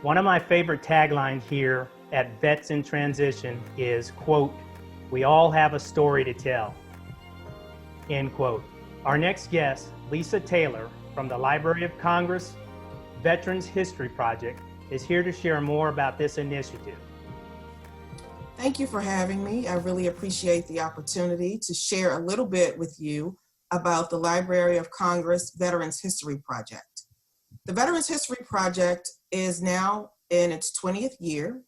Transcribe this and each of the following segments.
One of my favorite taglines here at Vets in Transition is, quote, "We all have a story to tell," end quote. Our next guest, Lisa Taylor from the Library of Congress Veterans History Project, is here to share more about this initiative. Thank you for having me. I really appreciate the opportunity to share a little bit with you about the Library of Congress Veterans History Project. The Veterans History Project is now in its 20th year,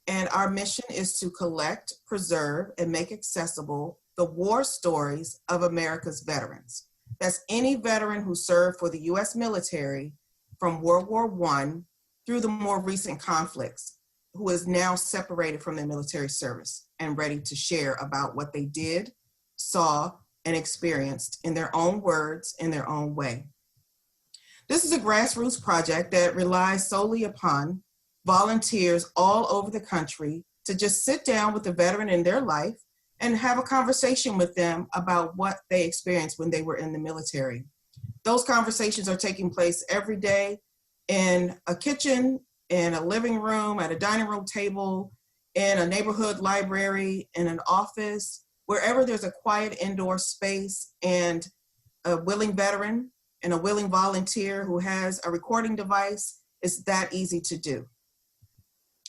and our mission is to collect, preserve, and make accessible the war stories of America's veterans. That's any veteran who served for the U.S. military from World War I through the more recent conflicts, who is now separated from their military service and ready to share about what they did, saw, and experienced in their own words, in their own way. This is a grassroots project that relies solely upon volunteers all over the country to just sit down with the veteran in their life and have a conversation with them about what they experienced when they were in the military. Those conversations are taking place every day in a kitchen, in a living room, at a dining room table, in a neighborhood library, in an office, wherever there's a quiet indoor space and a willing veteran and a willing volunteer who has a recording device. It's that easy to do.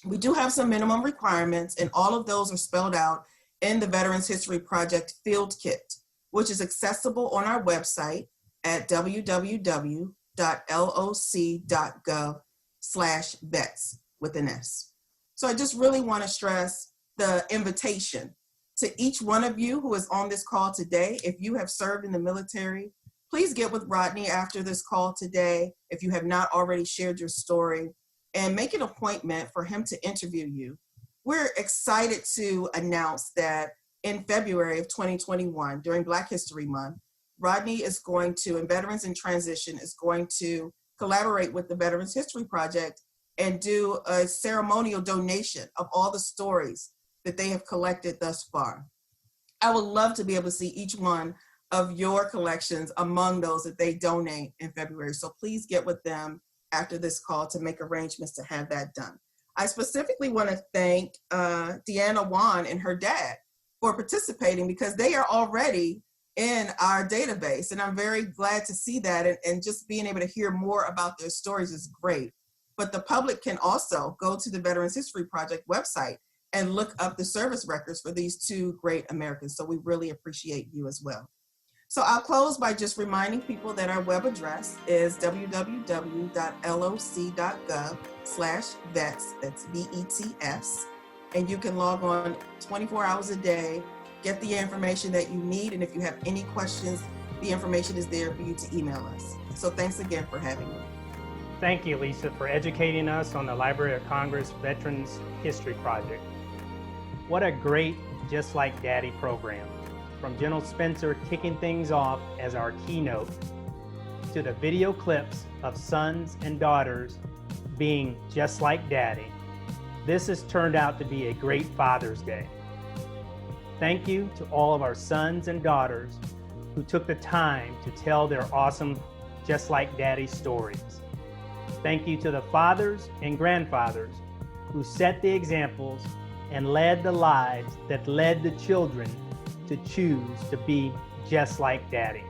We do have some minimum requirements, and all of those are spelled out in the Veterans History Project Field Kit, which is accessible on our website at www.loc.gov/vets with an S. So I just really want to stress the invitation to each one of you who is on this call today. If you have served in the military, please get with Rodney after this call today, if you have not already shared your story, and make an appointment for him to interview you. We're excited to announce that in February of 2021, during Black History Month, Rodney is going to, and Veterans in Transition is going to collaborate with the Veterans History Project and do a ceremonial donation of all the stories that they have collected thus far. I would love to be able to see each one of your collections among those that they donate in February. So please get with them after this call to make arrangements to have that done. I specifically want to thank Deanna Wan and her dad for participating, because they are already in our database. And I'm very glad to see that, and just being able to hear more about their stories is great. But the public can also go to the Veterans History Project website and look up the service records for these two great Americans. So we really appreciate you as well. So I'll close by just reminding people that our web address is www.loc.gov/vets, that's VETS, and you can log on 24 hours a day, get the information that you need, and if you have any questions, the information is there for you to email us. So thanks again for having me. Thank you, Lisa, for educating us on the Library of Congress Veterans History Project. What a great Just Like Daddy program. From General Spencer kicking things off as our keynote, to the video clips of sons and daughters being just like Daddy, this has turned out to be a great Father's Day. Thank you to all of our sons and daughters who took the time to tell their awesome Just Like Daddy stories. Thank you to the fathers and grandfathers who set the examples and led the lives that led the children to choose to be just like Daddy.